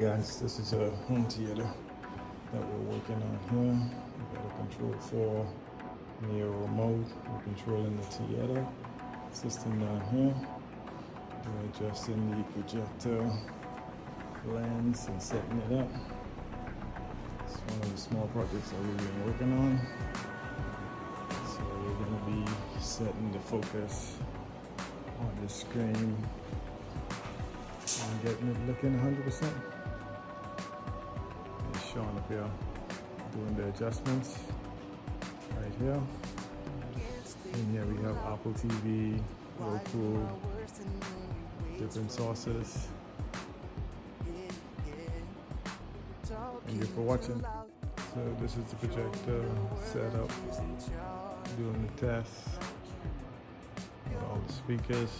guys, this is a home theater that we're working on here. We've got a control for near remote. We're controlling the theater system down here. We're adjusting the projector lens and setting it up. It's one of the small projects that we've been working on. So we're going to be setting the focus on the screen and getting it looking 100%. It's showing up here, doing the adjustments right here. And here we have Apple TV, Roku, different sources. Thank you for watching. So this is the projector setup, doing the test with all the speakers.